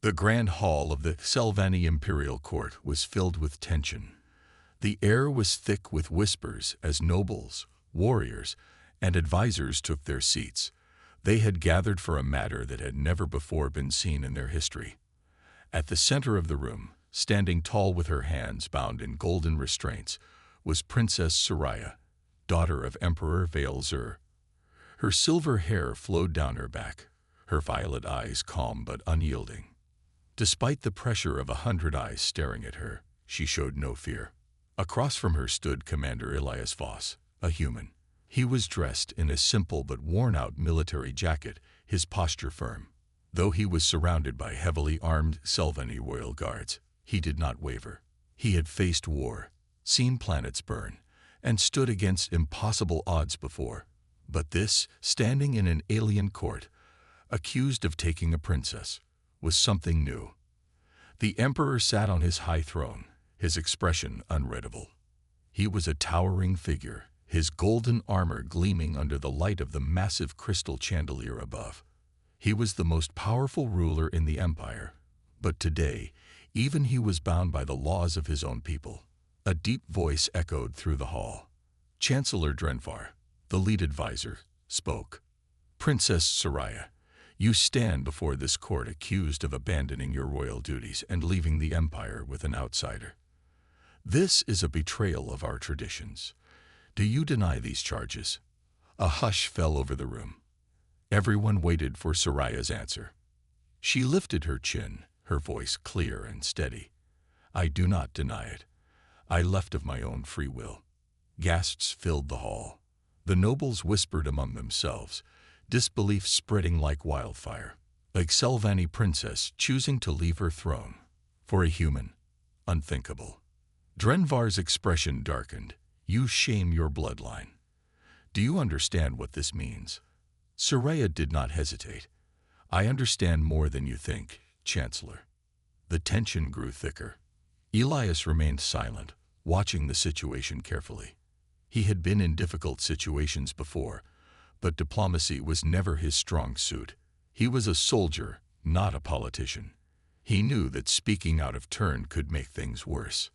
The grand hall of the Scifi imperial court was filled with tension. The air was thick with whispers as nobles, warriors, and advisors took their seats. They had gathered for a matter that had never before been seen in their history. At the center of the room, standing tall with her hands bound in golden restraints, was Princess Soraya, daughter of Emperor Veil-Zur. Her silver hair flowed down her back, her violet eyes calm but unyielding. Despite the pressure of 100 eyes staring at her, she showed no fear. Across from her stood Commander Elias Voss, a human. He was dressed in a simple but worn-out military jacket, his posture firm. Though he was surrounded by heavily armed Scifi royal guards, he did not waver. He had faced war, seen planets burn, and stood against impossible odds before. But this, standing in an alien court, accused of taking a princess, was something new. The emperor sat on his high throne, his expression unreadable. He was a towering figure, his golden armor gleaming under the light of the massive crystal chandelier above. He was the most powerful ruler in the empire, but today, even he was bound by the laws of his own people. A deep voice echoed through the hall. Chancellor Drenvar, the lead advisor, spoke. Princess Soraya, you stand before this court accused of abandoning your royal duties and leaving the empire with an outsider. This is a betrayal of our traditions. Do you deny these charges? A hush fell over the room. Everyone waited for Soraya's answer. She lifted her chin, her voice clear and steady. I do not deny it. I left of my own free will. Gasps filled the hall. The nobles whispered among themselves, disbelief spreading like wildfire. A Scifi princess choosing to leave her throne. For a human, unthinkable. Drenvar's expression darkened. You shame your bloodline. Do you understand what this means? Soraya did not hesitate. I understand more than you think, Chancellor. The tension grew thicker. Elias remained silent, watching the situation carefully. He had been in difficult situations before, but diplomacy was never his strong suit. He was a soldier, not a politician. He knew that speaking out of turn could make things worse.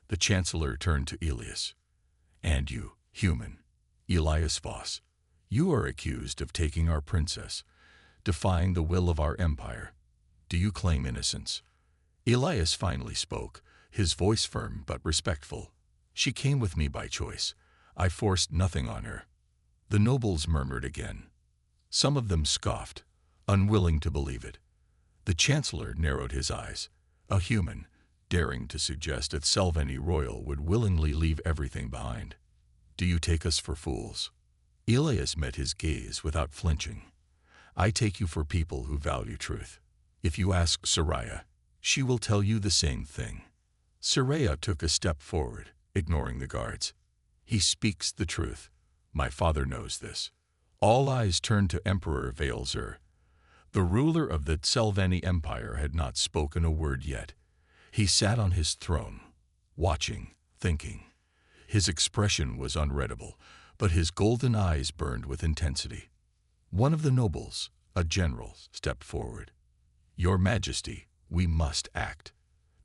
The Chancellor turned to Elias. And you, human, Elias Voss, you are accused of taking our princess, defying the will of our empire. Do you claim innocence? Elias finally spoke, his voice firm but respectful. She came with me by choice. I forced nothing on her. The nobles murmured again. Some of them scoffed, unwilling to believe it. The Chancellor narrowed his eyes. A human, daring to suggest that Scifi royal would willingly leave everything behind. Do you take us for fools? Elias met his gaze without flinching. I take you for people who value truth. If you ask Soraya, she will tell you the same thing. Soraya took a step forward, ignoring the guards. He speaks the truth. My father knows this. All eyes turned to Emperor Veil-Zur. The ruler of the Scifi Empire had not spoken a word yet. He sat on his throne, watching, thinking. His expression was unreadable, but his golden eyes burned with intensity. One of the nobles, a general, stepped forward. Your Majesty, we must act.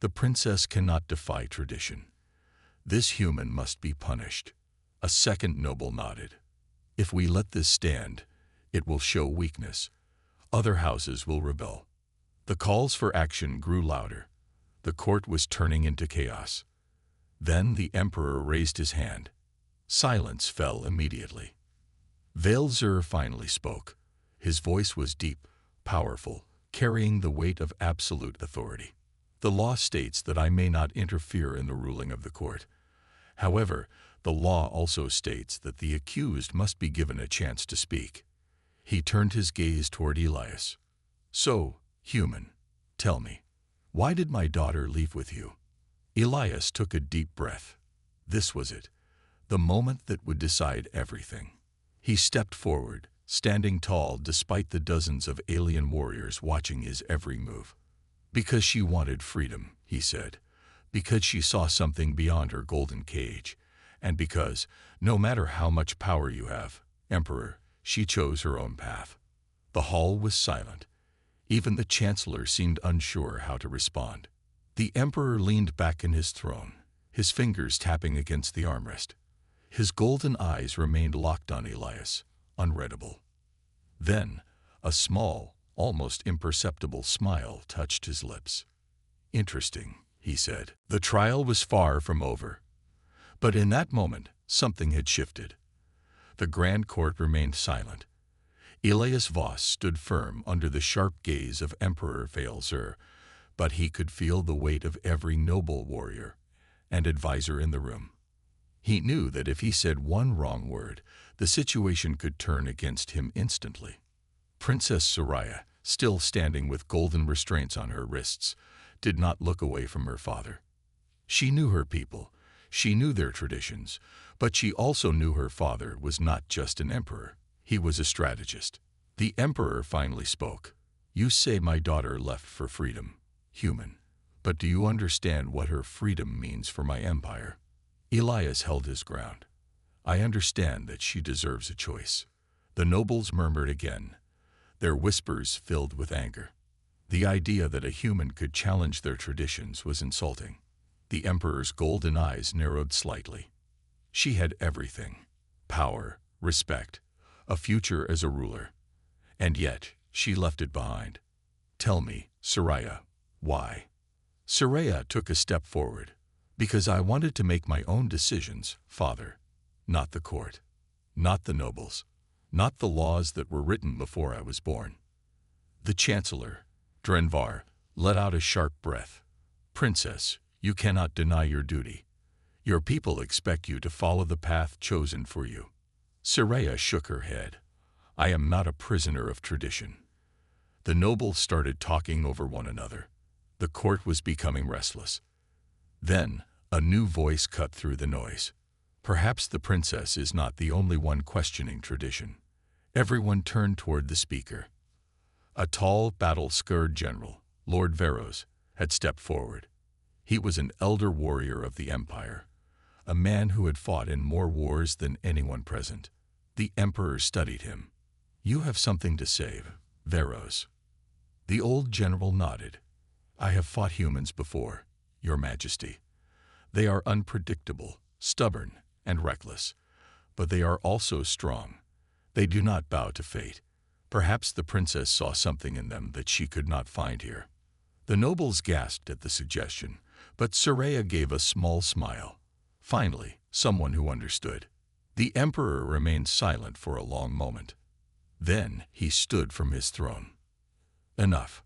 The princess cannot defy tradition. This human must be punished. A second noble nodded. If we let this stand, it will show weakness. Other houses will rebel. The calls for action grew louder. The court was turning into chaos. Then the emperor raised his hand. Silence fell immediately. Veil-Zur finally spoke. His voice was deep, powerful, carrying the weight of absolute authority. The law states that I may not interfere in the ruling of the court. However, the law also states that the accused must be given a chance to speak. He turned his gaze toward Elias. So, human, tell me, why did my daughter leave with you? Elias took a deep breath. This was it, the moment that would decide everything. He stepped forward, standing tall despite the dozens of alien warriors watching his every move. Because she wanted freedom, he said. Because she saw something beyond her golden cage. And because, no matter how much power you have, Emperor, she chose her own path. The hall was silent. Even the chancellor seemed unsure how to respond. The emperor leaned back in his throne, his fingers tapping against the armrest. His golden eyes remained locked on Elias, unreadable. Then, a small, almost imperceptible smile touched his lips. "Interesting," he said. The trial was far from over. But in that moment, something had shifted. The Grand Court remained silent. Elias Voss stood firm under the sharp gaze of Emperor Veil-Zur, but he could feel the weight of every noble warrior and advisor in the room. He knew that if he said one wrong word, the situation could turn against him instantly. Princess Soraya, still standing with golden restraints on her wrists, did not look away from her father. She knew her people, she knew their traditions, but she also knew her father was not just an emperor, he was a strategist. The emperor finally spoke. "You say my daughter left for freedom, human, but do you understand what her freedom means for my empire?" Elias held his ground. "I understand that she deserves a choice." The nobles murmured again, their whispers filled with anger. The idea that a human could challenge their traditions was insulting. The emperor's golden eyes narrowed slightly. She had everything: power, respect, a future as a ruler. And yet, she left it behind. "Tell me, Soraya, why?" Soraya took a step forward. "Because I wanted to make my own decisions, father. Not the court. Not the nobles. Not the laws that were written before I was born." The chancellor, Drenvar, let out a sharp breath. "Princess, you cannot deny your duty. Your people expect you to follow the path chosen for you." Soraya shook her head. "I am not a prisoner of tradition." The nobles started talking over one another. The court was becoming restless. Then, a new voice cut through the noise. "Perhaps the princess is not the only one questioning tradition." Everyone turned toward the speaker. A tall, battle-scarred general, Lord Veros, had stepped forward. He was an elder warrior of the empire, a man who had fought in more wars than anyone present. The emperor studied him. "You have something to say, Veros." The old general nodded. "I have fought humans before, Your Majesty. They are unpredictable, stubborn, and reckless, but they are also strong. They do not bow to fate. Perhaps the princess saw something in them that she could not find here." The nobles gasped at the suggestion, but Soraya gave a small smile. Finally, someone who understood. The emperor remained silent for a long moment. Then he stood from his throne. Enough.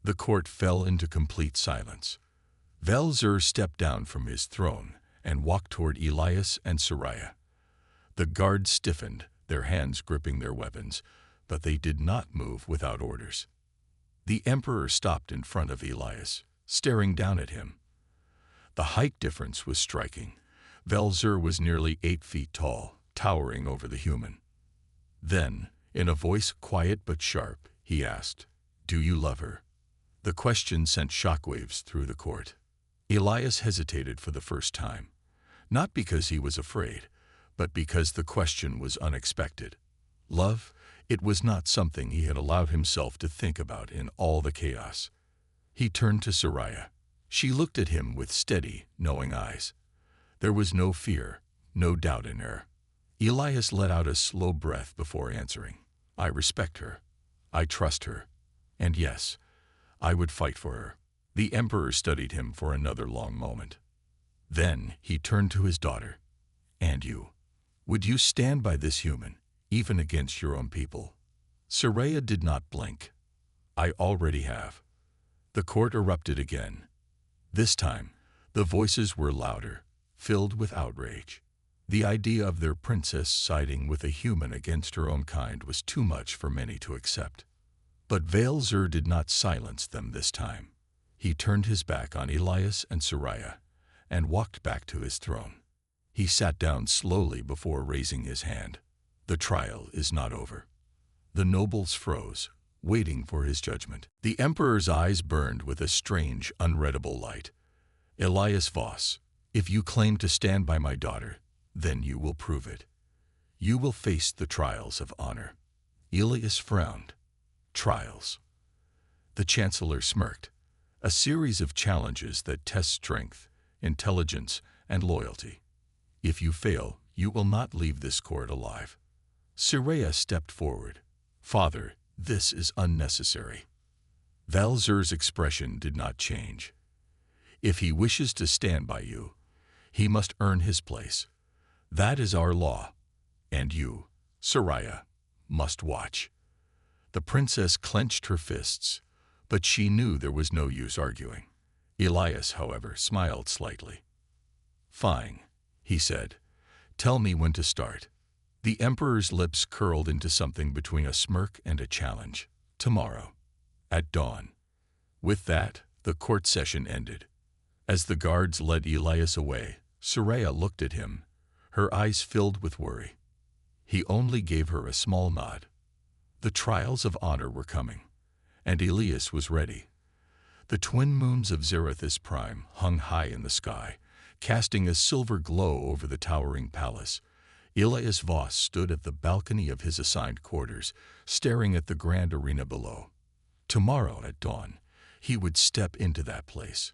The court fell into complete silence. Veil-Zur stepped down from his throne and walked toward Elias and Soraya. The guards stiffened, their hands gripping their weapons, but they did not move without orders. The emperor stopped in front of Elias, staring down at him. The height difference was striking. Veil-Zur was nearly 8 feet tall, towering over the human. Then, in a voice quiet but sharp, he asked, "Do you love her?" The question sent shockwaves through the court. Elias hesitated for the first time, not because he was afraid, but because the question was unexpected. Love, it was not something he had allowed himself to think about in all the chaos. He turned to Soraya. She looked at him with steady, knowing eyes. There was no fear, no doubt in her. Elias let out a slow breath before answering. "I respect her. I trust her. And yes, I would fight for her." The emperor studied him for another long moment. Then he turned to his daughter. "And you? Would you stand by this human, even against your own people?" Soraya did not blink. "I already have." The court erupted again. This time, the voices were louder, filled with outrage. The idea of their princess siding with a human against her own kind was too much for many to accept. But Veil-Zur did not silence them this time. He turned his back on Elias and Soraya and walked back to his throne. He sat down slowly before raising his hand. "The trial is not over." The nobles froze, waiting for his judgment. The emperor's eyes burned with a strange, unreadable light. "Elias Voss, if you claim to stand by my daughter, then you will prove it. You will face the trials of honor." Elias frowned. "Trials?" The Chancellor smirked. A series of challenges that test strength, intelligence, and loyalty. If you fail, you will not leave this court alive. Soraya stepped forward. Father, this is unnecessary. Valzer's expression did not change. If he wishes to stand by you, he must earn his place. That is our law. And you, Soraya, must watch. The princess clenched her fists, but she knew there was no use arguing. Elias, however, smiled slightly. Fine, he said. Tell me when to start. The Emperor's lips curled into something between a smirk and a challenge. Tomorrow, at dawn. With that, the court session ended. As the guards led Elias away, Soraya looked at him, her eyes filled with worry. He only gave her a small nod. The trials of honor were coming, and Elias was ready. The twin moons of Zerethis Prime hung high in the sky, casting a silver glow over the towering palace. Elias Voss stood at the balcony of his assigned quarters, staring at the grand arena below. Tomorrow at dawn, he would step into that place,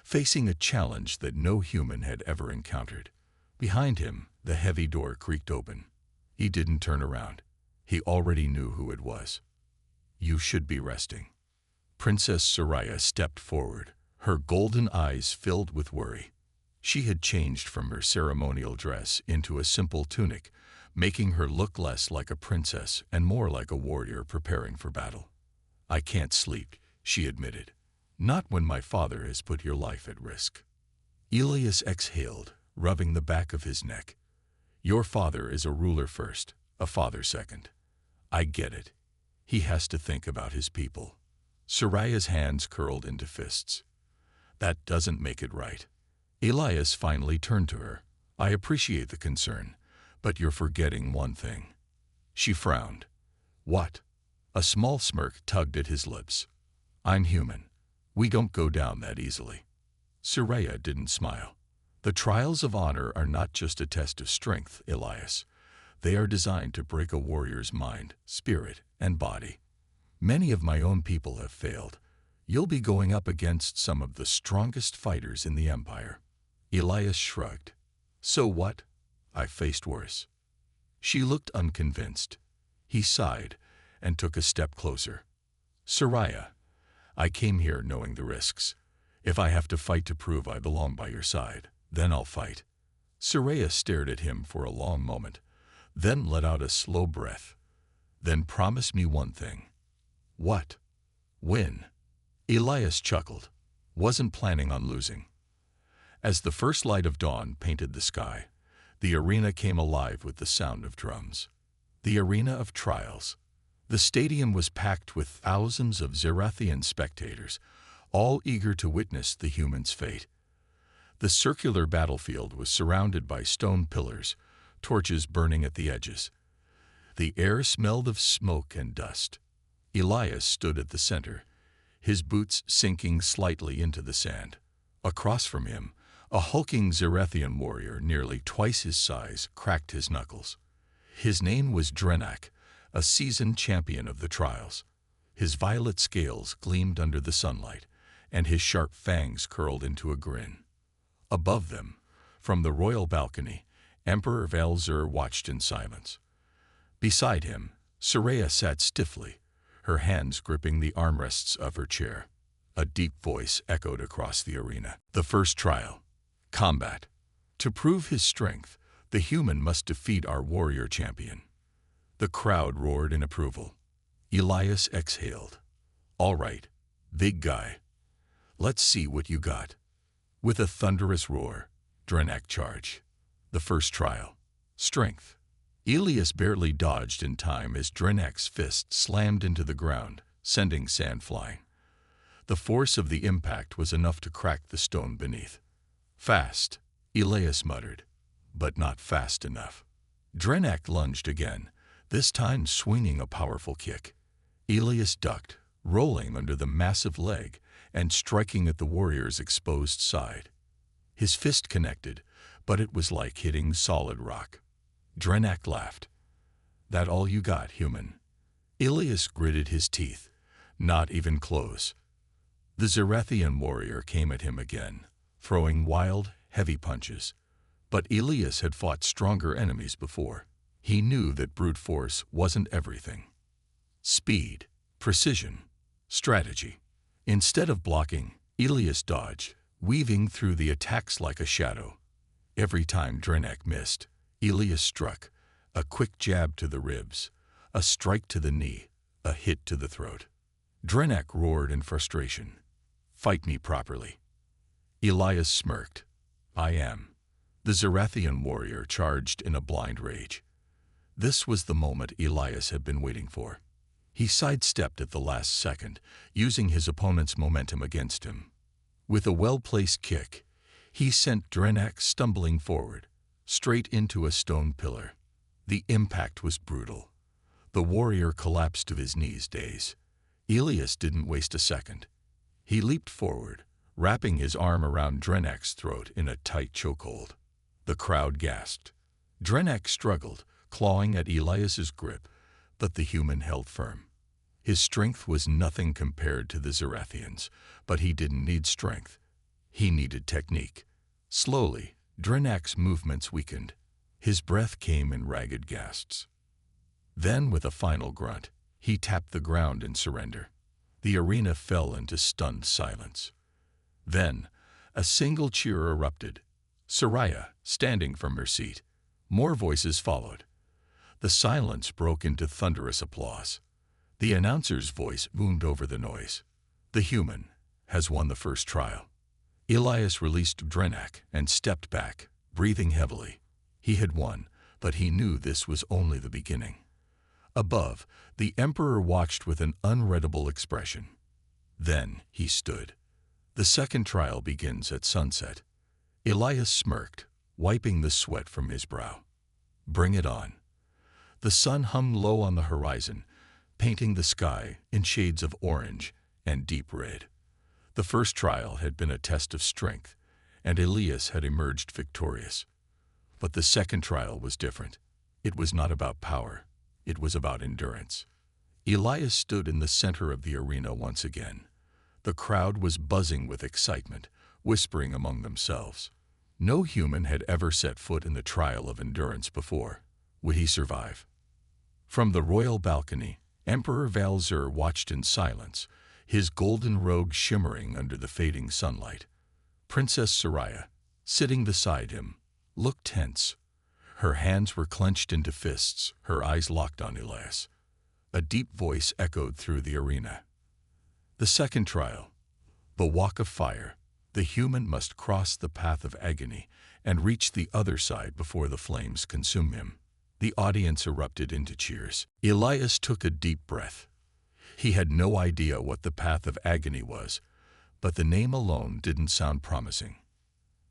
facing a challenge that no human had ever encountered. Behind him, the heavy door creaked open. He didn't turn around. He already knew who it was. You should be resting. Princess Soraya stepped forward, her golden eyes filled with worry. She had changed from her ceremonial dress into a simple tunic, making her look less like a princess and more like a warrior preparing for battle. I can't sleep, she admitted. Not when my father has put your life at risk. Elias exhaled, rubbing the back of his neck. Your father is a ruler first, a father second. I get it. He has to think about his people. Soraya's hands curled into fists. That doesn't make it right. Elias finally turned to her. I appreciate the concern, but you're forgetting one thing. She frowned. What? A small smirk tugged at his lips. I'm human. We don't go down that easily. Soraya didn't smile. The trials of honor are not just a test of strength, Elias. They are designed to break a warrior's mind, spirit, and body. Many of my own people have failed. You'll be going up against some of the strongest fighters in the Empire. Elias shrugged. So what? I faced worse. She looked unconvinced. He sighed and took a step closer. Soraya, I came here knowing the risks. If I have to fight to prove I belong by your side, then I'll fight. Soraya stared at him for a long moment, then let out a slow breath. Then promise me one thing. What? Win. Elias chuckled. Wasn't planning on losing. As the first light of dawn painted the sky, the arena came alive with the sound of drums. The arena of trials. The stadium was packed with thousands of Zerathian spectators, all eager to witness the human's fate. The circular battlefield was surrounded by stone pillars, torches burning at the edges. The air smelled of smoke and dust. Elias stood at the center, his boots sinking slightly into the sand. Across from him, a hulking Zerathian warrior nearly twice his size cracked his knuckles. His name was Drenak, a seasoned champion of the trials. His violet scales gleamed under the sunlight, and his sharp fangs curled into a grin. Above them, from the royal balcony, Emperor Valzer watched in silence. Beside him, Soraya sat stiffly, her hands gripping the armrests of her chair. A deep voice echoed across the arena. The first trial. Combat. To prove his strength, the human must defeat our warrior champion. The crowd roared in approval. Elias exhaled. All right, big guy. Let's see what you got. With a thunderous roar, Drenak charged. The first trial. Strength. Elias barely dodged in time as Drenak's fist slammed into the ground, sending sand flying. The force of the impact was enough to crack the stone beneath. Fast, Elias muttered, but not fast enough. Drenak lunged again, this time swinging a powerful kick. Elias ducked, rolling under the massive leg and striking at the warrior's exposed side. His fist connected, but it was like hitting solid rock. Drenak laughed. That all you got, human? Elias gritted his teeth. Not even close. The Zarathian warrior came at him again, throwing wild, heavy punches. But Elias had fought stronger enemies before. He knew that brute force wasn't everything. Speed, precision, strategy. Instead of blocking, Elias dodged, weaving through the attacks like a shadow. Every time Drenek missed, Elias struck, a quick jab to the ribs, a strike to the knee, a hit to the throat. Drenek roared in frustration. "Fight me properly." Elias smirked. "I am." The Zarathian warrior charged in a blind rage. This was the moment Elias had been waiting for. He sidestepped at the last second, using his opponent's momentum against him. With a well-placed kick, he sent Drenek stumbling forward, straight into a stone pillar. The impact was brutal. The warrior collapsed to his knees, dazed. Elias didn't waste a second. He leaped forward, wrapping his arm around Drenek's throat in a tight chokehold. The crowd gasped. Drenek struggled, clawing at Elias's grip, but the human held firm. His strength was nothing compared to the Zarathians, but he didn't need strength. He needed technique. Slowly, Drenek's movements weakened. His breath came in ragged gasps. Then, with a final grunt, he tapped the ground in surrender. The arena fell into stunned silence. Then, a single cheer erupted. Soraya, standing from her seat. More voices followed. The silence broke into thunderous applause. The announcer's voice boomed over the noise. "The human has won the first trial." Elias released Drenek and stepped back, breathing heavily. He had won, but he knew this was only the beginning. Above, the Emperor watched with an unreadable expression. Then he stood. "The second trial begins at sunset." Elias smirked, wiping the sweat from his brow. "Bring it on." The sun hummed low on the horizon, painting the sky in shades of orange and deep red. The first trial had been a test of strength, and Elias had emerged victorious. But the second trial was different. It was not about power. It was about endurance. Elias stood in the center of the arena once again. The crowd was buzzing with excitement, whispering among themselves. No human had ever set foot in the trial of endurance before. Would he survive? From the royal balcony, Emperor Valzer watched in silence, his golden robe shimmering under the fading sunlight. Princess Soraya, sitting beside him, looked tense. Her hands were clenched into fists, her eyes locked on Elias. A deep voice echoed through the arena. "The second trial, the walk of fire. The human must cross the path of agony and reach the other side before the flames consume him." The audience erupted into cheers. Elias took a deep breath. He had no idea what the path of agony was, but the name alone didn't sound promising.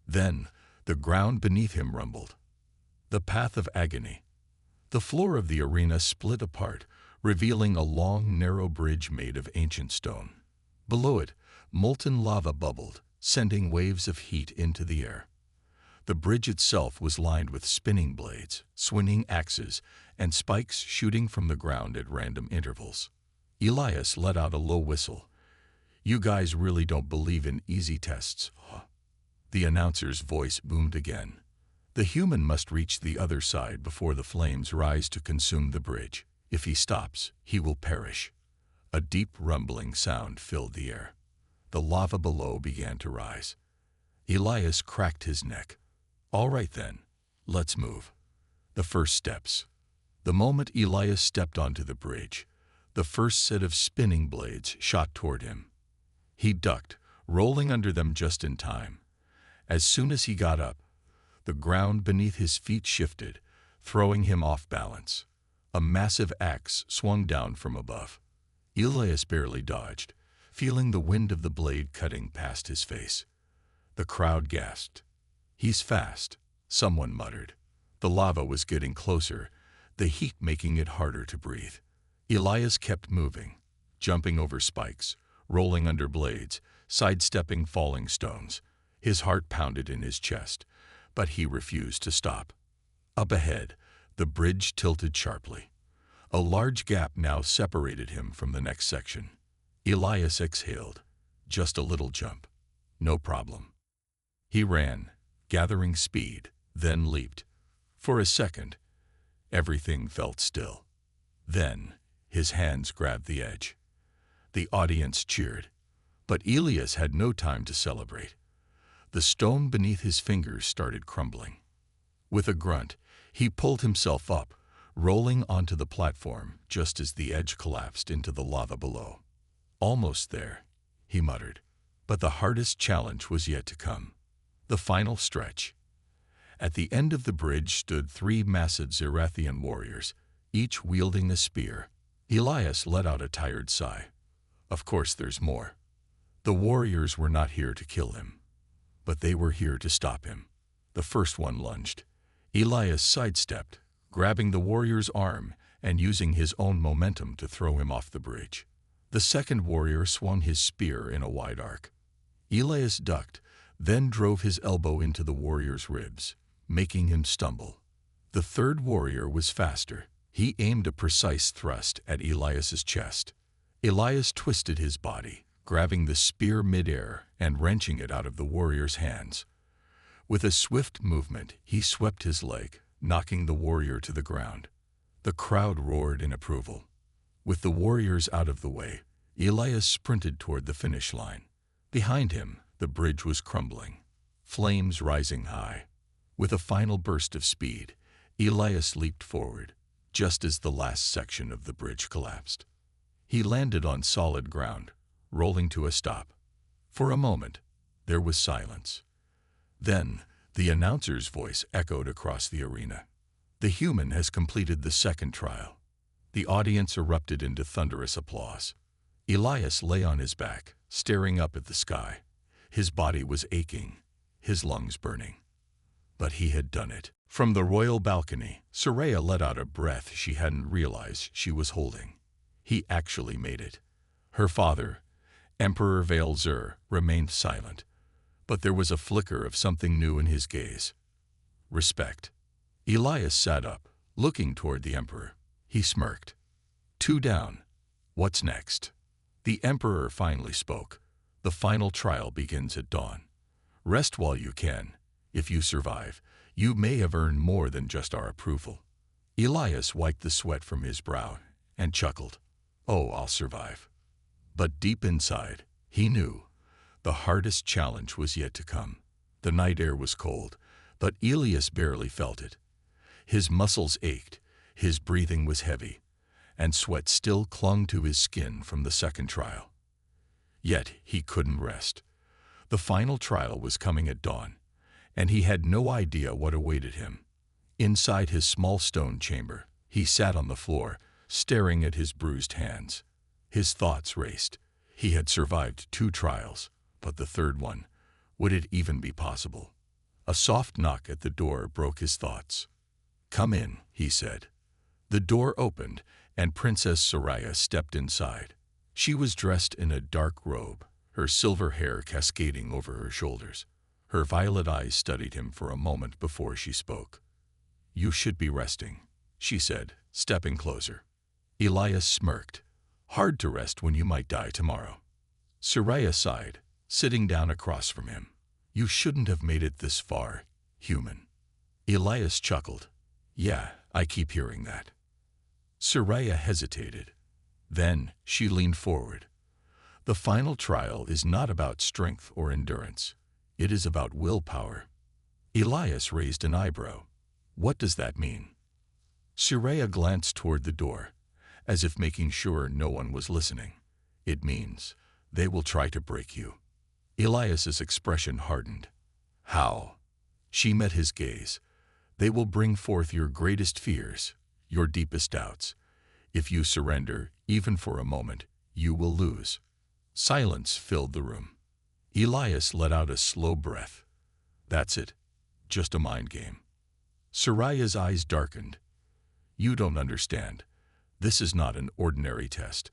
Then, the ground beneath him rumbled. The path of agony. The floor of the arena split apart, revealing a long, narrow bridge made of ancient stone. Below it, molten lava bubbled, sending waves of heat into the air. The bridge itself was lined with spinning blades, swinging axes, and spikes shooting from the ground at random intervals. Elias let out a low whistle. "You guys really don't believe in easy tests, huh?" The announcer's voice boomed again. "The human must reach the other side before the flames rise to consume the bridge. If he stops, he will perish." A deep rumbling sound filled the air. The lava below began to rise. Elias cracked his neck. "All right then, let's move." The first steps. The moment Elias stepped onto the bridge, the first set of spinning blades shot toward him. He ducked, rolling under them just in time. As soon as he got up, the ground beneath his feet shifted, throwing him off balance. A massive axe swung down from above. Elias barely dodged, feeling the wind of the blade cutting past his face. The crowd gasped. "He's fast," someone muttered. The lava was getting closer, the heat making it harder to breathe. Elias kept moving, jumping over spikes, rolling under blades, sidestepping falling stones. His heart pounded in his chest, but he refused to stop. Up ahead, the bridge tilted sharply. A large gap now separated him from the next section. Elias exhaled. Just a little jump. No problem. He ran, gathering speed, then leaped. For a second, everything felt still. Then, his hands grabbed the edge. The audience cheered. But Elias had no time to celebrate. The stone beneath his fingers started crumbling. With a grunt, he pulled himself up, rolling onto the platform just as the edge collapsed into the lava below. Almost there, he muttered. But the hardest challenge was yet to come. The final stretch. At the end of the bridge stood 3 massive Zerathian warriors, each wielding a spear. Elias let out a tired sigh. Of course there's more. The warriors were not here to kill him, but they were here to stop him. The first one lunged. Elias sidestepped, grabbing the warrior's arm and using his own momentum to throw him off the bridge. The second warrior swung his spear in a wide arc. Elias ducked, then drove his elbow into the warrior's ribs, making him stumble. The third warrior was faster. He aimed a precise thrust at Elias's chest. Elias twisted his body, grabbing the spear midair and wrenching it out of the warrior's hands. With a swift movement, he swept his leg, knocking the warrior to the ground. The crowd roared in approval. With the warriors out of the way, Elias sprinted toward the finish line. Behind him, the bridge was crumbling, flames rising high. With a final burst of speed, Elias leaped forward, just as the last section of the bridge collapsed. He landed on solid ground, rolling to a stop. For a moment, there was silence. Then, the announcer's voice echoed across the arena. The human has completed the second trial. The audience erupted into thunderous applause. Elias lay on his back, staring up at the sky. His body was aching, his lungs burning. But he had done it. From the royal balcony, Soraya let out a breath she hadn't realized she was holding. He actually made it. Her father, Emperor Veil-Zur, remained silent, but there was a flicker of something new in his gaze. Respect. Elias sat up, looking toward the emperor. He smirked. 2 down. What's next? The emperor finally spoke. The final trial begins at dawn. Rest while you can. If you survive, you may have earned more than just our approval. Elias wiped the sweat from his brow and chuckled. Oh, I'll survive. But deep inside, he knew the hardest challenge was yet to come. The night air was cold, but Elias barely felt it. His muscles ached, his breathing was heavy, and sweat still clung to his skin from the second trial. Yet he couldn't rest. The final trial was coming at dawn, and he had no idea what awaited him. Inside his small stone chamber, he sat on the floor, staring at his bruised hands. His thoughts raced. He had survived 2 trials, but the third one, would it even be possible? A soft knock at the door broke his thoughts. "Come in," he said. The door opened, and Princess Soraya stepped inside. She was dressed in a dark robe, her silver hair cascading over her shoulders. Her violet eyes studied him for a moment before she spoke. "You should be resting," she said, stepping closer. Elias smirked. "Hard to rest when you might die tomorrow." Soraya sighed, sitting down across from him. "You shouldn't have made it this far, human." Elias chuckled. "Yeah, I keep hearing that." Soraya hesitated. Then she leaned forward. "The final trial is not about strength or endurance. It is about willpower." Elias raised an eyebrow. "What does that mean?" Soraya glanced toward the door, as if making sure no one was listening. "It means they will try to break you." Elias's expression hardened. "How?" She met his gaze. "They will bring forth your greatest fears, your deepest doubts. If you surrender, even for a moment, you will lose." Silence filled the room. Elias let out a slow breath. "That's it. Just a mind game." Soraya's eyes darkened. "You don't understand. This is not an ordinary test.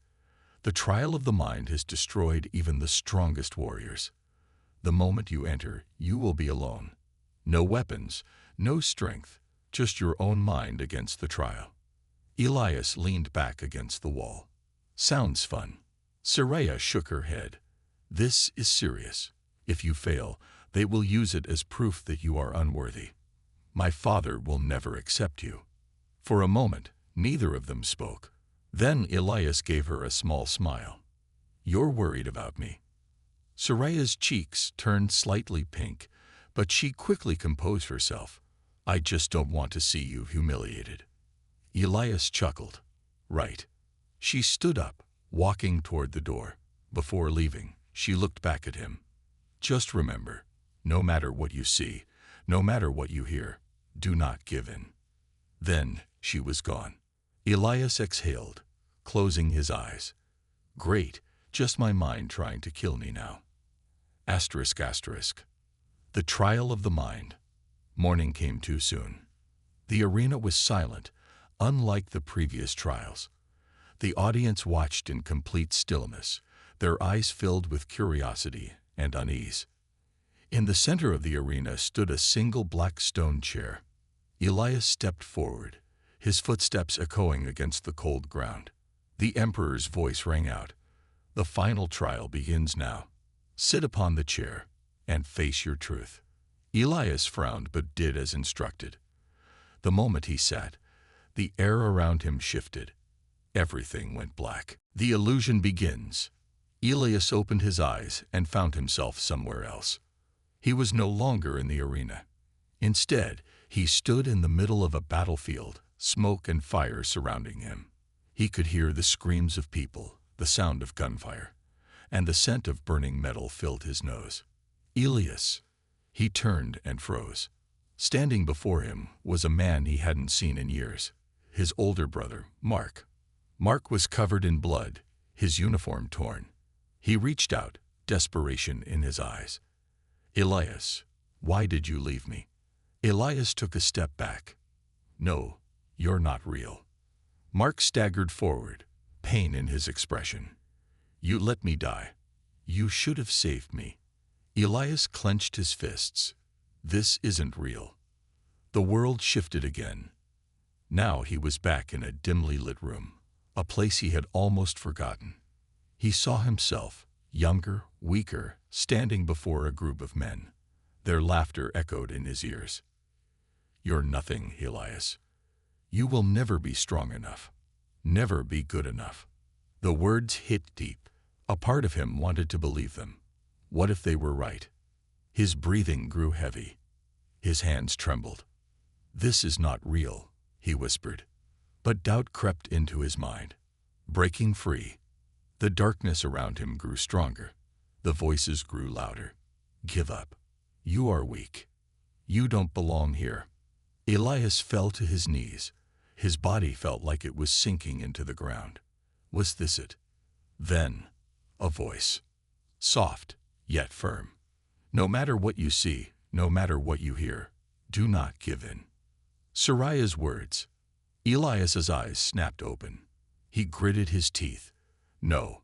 The trial of the mind has destroyed even the strongest warriors. The moment you enter, you will be alone. No weapons, no strength, just your own mind against the trial." Elias leaned back against the wall. "Sounds fun. Saraya shook her head. This is serious. If you fail, they will use it as proof that you are unworthy. My father will never accept you. For a moment, neither of them spoke. Then Elias gave her a small smile. You're worried about me. Saraya's cheeks turned slightly pink, but she quickly composed herself. I just don't want to see you humiliated. Elias chuckled. Right. She stood up, walking toward the door. Before leaving, she looked back at him. Just remember, no matter what you see, no matter what you hear, do not give in. Then she was gone. Elias exhaled, closing his eyes. Great, just my mind trying to kill me now. Asterisk asterisk. The trial of the mind. Morning came too soon. The arena was silent, unlike the previous trials. The audience watched in complete stillness, their eyes filled with curiosity and unease. In the center of the arena stood a single black stone chair. Elias stepped forward, his footsteps echoing against the cold ground. The Emperor's voice rang out. The final trial begins now. Sit upon the chair and face your truth. Elias frowned but did as instructed. The moment he sat, the air around him shifted. Everything went black. The illusion begins. Elias opened his eyes and found himself somewhere else. He was no longer in the arena. Instead, he stood in the middle of a battlefield, smoke and fire surrounding him. He could hear the screams of people, the sound of gunfire, and the scent of burning metal filled his nose. Elias. He turned and froze. Standing before him was a man he hadn't seen in years. His older brother, Mark. Mark was covered in blood, his uniform torn. He reached out, desperation in his eyes. Elias, why did you leave me? Elias took a step back. No, you're not real. Mark staggered forward, pain in his expression. You let me die. You should have saved me. Elias clenched his fists. This isn't real. The world shifted again. Now he was back in a dimly lit room, a place he had almost forgotten. He saw himself, younger, weaker, standing before a group of men. Their laughter echoed in his ears. You're nothing, Elias. You will never be strong enough. Never be good enough. The words hit deep. A part of him wanted to believe them. What if they were right? His breathing grew heavy. His hands trembled. This is not real, he whispered. But doubt crept into his mind. Breaking free. The darkness around him grew stronger. The voices grew louder. Give up. You are weak. You don't belong here. Elias fell to his knees. His body felt like it was sinking into the ground. Was this it? Then, a voice. Soft, yet firm. No matter what you see, no matter what you hear, do not give in. Saraya's words. Elias's eyes snapped open. He gritted his teeth. No,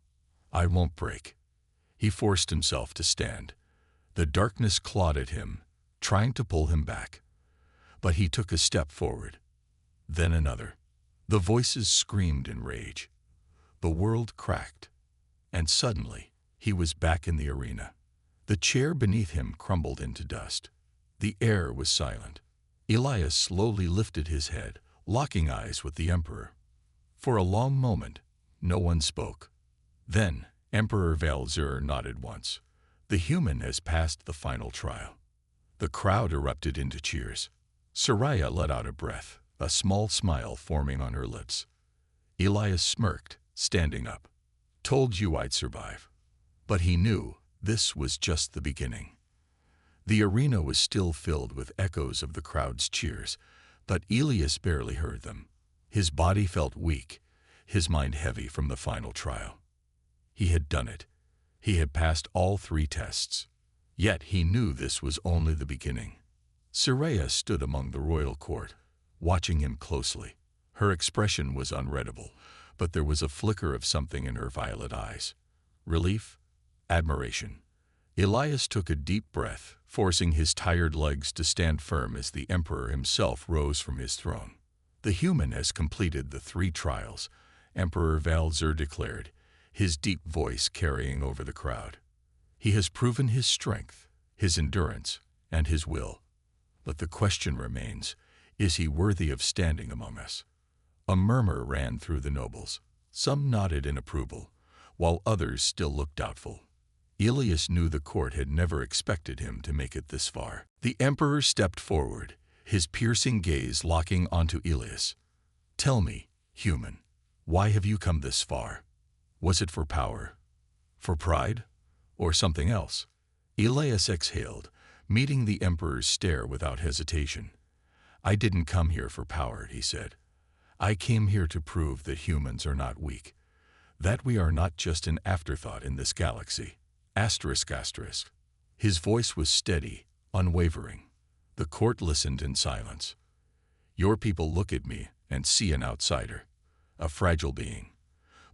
I won't break. He forced himself to stand. The darkness clawed at him, trying to pull him back. But he took a step forward. Then another. The voices screamed in rage. The world cracked. And suddenly, he was back in the arena. The chair beneath him crumbled into dust. The air was silent. Elias slowly lifted his head, locking eyes with the Emperor. For a long moment, no one spoke. Then, Emperor Valzur nodded once. The human has passed the final trial. The crowd erupted into cheers. Saraya let out a breath, a small smile forming on her lips. Elias smirked, standing up. Told you I'd survive. But he knew this was just the beginning. The arena was still filled with echoes of the crowd's cheers, but Elias barely heard them. His body felt weak, his mind heavy from the final trial. He had done it. He had passed all 3 tests. Yet he knew this was only the beginning. Saraya stood among the royal court, watching him closely. Her expression was unreadable, but there was a flicker of something in her violet eyes. Relief, admiration. Elias took a deep breath, forcing his tired legs to stand firm as the Emperor himself rose from his throne. The human has completed the 3 trials, Emperor Valzur declared, his deep voice carrying over the crowd. "He has proven his strength, his endurance, and his will. But the question remains, is he worthy of standing among us?" A murmur ran through the nobles. Some nodded in approval, while others still looked doubtful. Ilias knew the court had never expected him to make it this far. The emperor stepped forward, his piercing gaze locking onto Ilias. "Tell me, human, why have you come this far? Was it for power, for pride, or something else?" Ilias exhaled, meeting the emperor's stare without hesitation. "I didn't come here for power," he said. "I came here to prove that humans are not weak, that we are not just an afterthought in this galaxy." Asterisk, asterisk. His voice was steady, unwavering. The court listened in silence. "Your people look at me and see an outsider, a fragile being.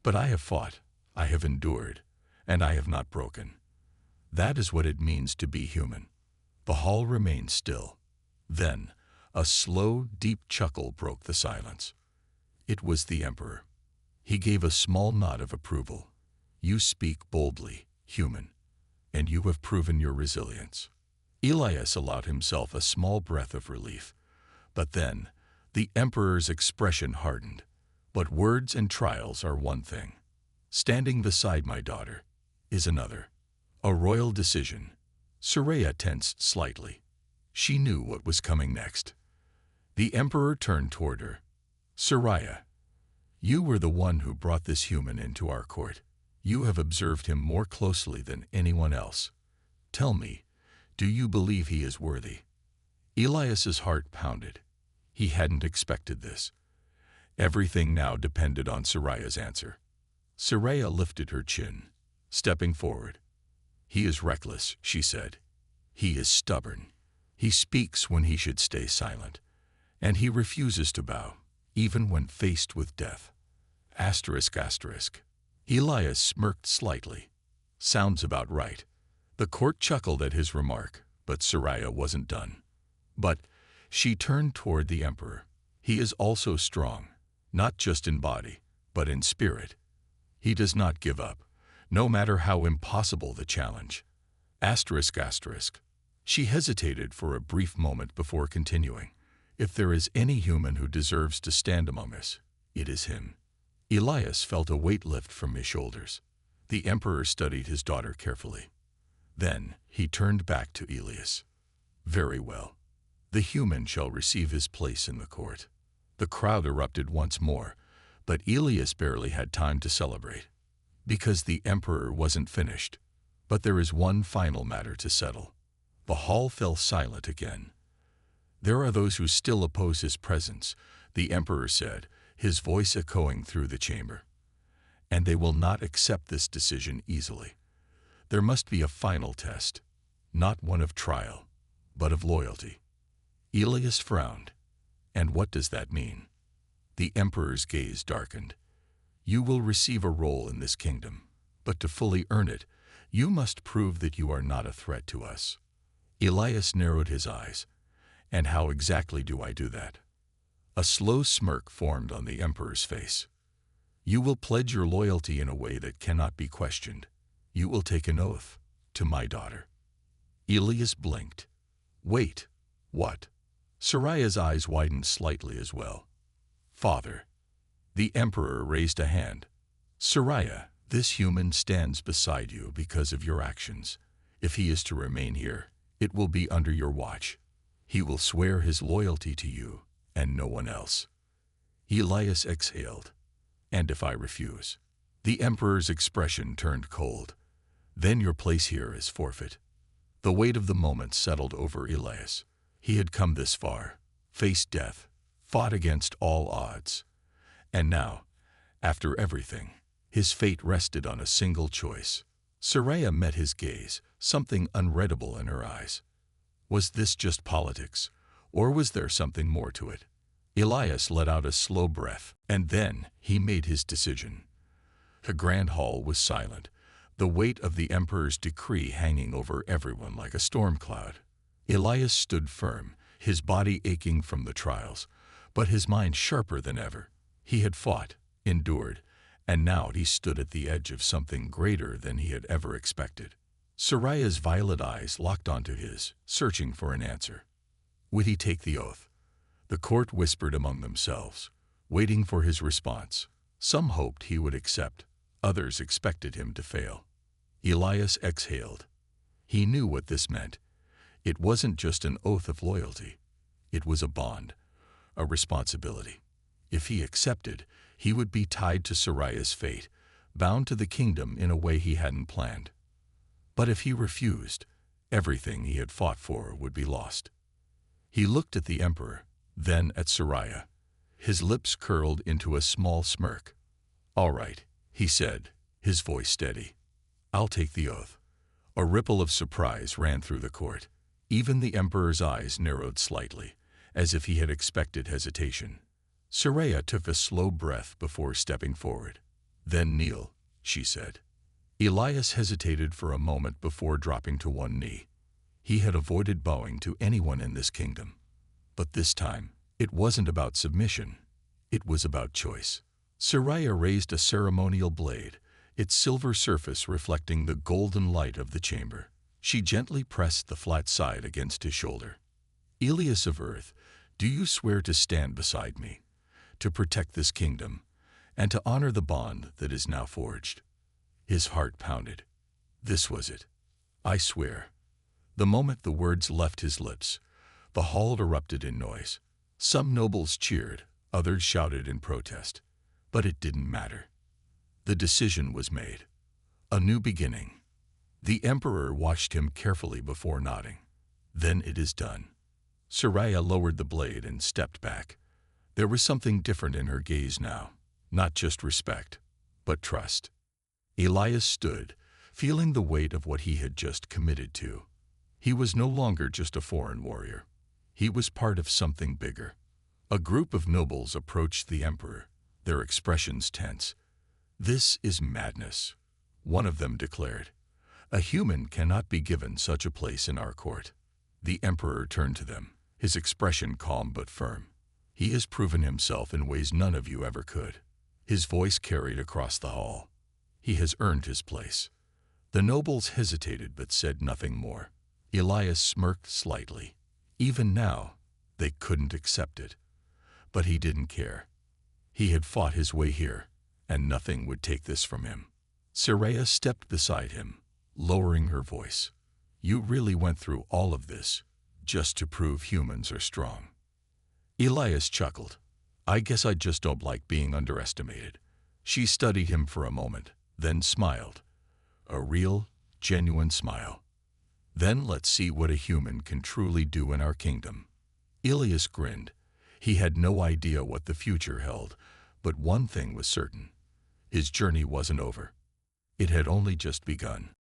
But I have fought, I have endured, and I have not broken. That is what it means to be human." The hall remained still. Then, a slow, deep chuckle broke the silence. It was the emperor. He gave a small nod of approval. "You speak boldly, human, and you have proven your resilience." Ilias allowed himself a small breath of relief. But then, the emperor's expression hardened. "But words and trials are one thing. Standing beside my daughter is another. A royal decision." Soraya tensed slightly. She knew what was coming next. The emperor turned toward her. "Soraya, you were the one who brought this human into our court. You have observed him more closely than anyone else. Tell me, do you believe he is worthy?" Ilias's heart pounded. He hadn't expected this. Everything now depended on Soraya's answer. Soraya lifted her chin, stepping forward. "He is reckless," she said. "He is stubborn. He speaks when he should stay silent. And he refuses to bow, even when faced with death." Asterisk, asterisk. Ilias smirked slightly. "Sounds about right." The court chuckled at his remark, but Soraya wasn't done. "But," she turned toward the emperor, "he is also strong, not just in body, but in spirit. He does not give up, no matter how impossible the challenge." Asterisk, asterisk. She hesitated for a brief moment before continuing. "If there is any human who deserves to stand among us, it is him." Ilias felt a weight lift from his shoulders. The emperor studied his daughter carefully. Then he turned back to Ilias. "Very well. The human shall receive his place in the court." The crowd erupted once more, but Ilias barely had time to celebrate. Because the emperor wasn't finished. "But there is one final matter to settle." The hall fell silent again. "There are those who still oppose his presence," the emperor said, his voice echoing through the chamber. "And they will not accept this decision easily. There must be a final test, not one of trial, but of loyalty." Ilias frowned. "And what does that mean?" The emperor's gaze darkened. "You will receive a role in this kingdom, but to fully earn it, you must prove that you are not a threat to us." Ilias narrowed his eyes. "And how exactly do I do that?" A slow smirk formed on the emperor's face. "You will pledge your loyalty in a way that cannot be questioned. You will take an oath to my daughter." Ilias blinked. "Wait, what?" Soraya's eyes widened slightly as well. "Father." The emperor raised a hand. "Soraya, this human stands beside you because of your actions. If he is to remain here, it will be under your watch. He will swear his loyalty to you and no one else." Ilias exhaled. "And if I refuse?" The emperor's expression turned cold. "Then your place here is forfeit." The weight of the moment settled over Ilias. He had come this far, faced death, fought against all odds. And now, after everything, his fate rested on a single choice. Soraya met his gaze, something unreadable in her eyes. Was this just politics, or was there something more to it? Ilias let out a slow breath, and then he made his decision. The grand hall was silent, the weight of the emperor's decree hanging over everyone like a storm cloud. Ilias stood firm, his body aching from the trials, but his mind sharper than ever. He had fought, endured, and now he stood at the edge of something greater than he had ever expected. Soraya's violet eyes locked onto his, searching for an answer. Would he take the oath? The court whispered among themselves, waiting for his response. Some hoped he would accept, others expected him to fail. Elias exhaled. He knew what this meant. It wasn't just an oath of loyalty. It was a bond, a responsibility. If he accepted, he would be tied to Soraya's fate, bound to the kingdom in a way he hadn't planned. But if he refused, everything he had fought for would be lost. He looked at the emperor, then at Soraya. His lips curled into a small smirk. "All right," he said, his voice steady. "I'll take the oath." A ripple of surprise ran through the court. Even the emperor's eyes narrowed slightly, as if he had expected hesitation. Soraya took a slow breath before stepping forward. "Then kneel," she said. Elias hesitated for a moment before dropping to one knee. He had avoided bowing to anyone in this kingdom. But this time, it wasn't about submission. It was about choice. Soraya raised a ceremonial blade, its silver surface reflecting the golden light of the chamber. She gently pressed the flat side against his shoulder. "Elias of Earth, do you swear to stand beside me, to protect this kingdom, and to honor the bond that is now forged?" His heart pounded. This was it. "I swear." The moment the words left his lips, the hall erupted in noise. Some nobles cheered, others shouted in protest. But it didn't matter. The decision was made. A new beginning. The emperor watched him carefully before nodding. "Then it is done." Soraya lowered the blade and stepped back. There was something different in her gaze now. Not just respect, but trust. Elias stood, feeling the weight of what he had just committed to. He was no longer just a foreign warrior. He was part of something bigger. A group of nobles approached the emperor, their expressions tense. "This is madness," one of them declared. "A human cannot be given such a place in our court." The emperor turned to them, his expression calm but firm. "He has proven himself in ways none of you ever could." His voice carried across the hall. "He has earned his place." The nobles hesitated but said nothing more. Elias smirked slightly. Even now, they couldn't accept it. But he didn't care. He had fought his way here, and nothing would take this from him. Soraya stepped beside him, lowering her voice. "You really went through all of this, just to prove humans are strong." Elias chuckled. "I guess I just don't like being underestimated." She studied him for a moment, then smiled. A real, genuine smile. "Then let's see what a human can truly do in our kingdom." Elias grinned. He had no idea what the future held, but one thing was certain. His journey wasn't over. It had only just begun.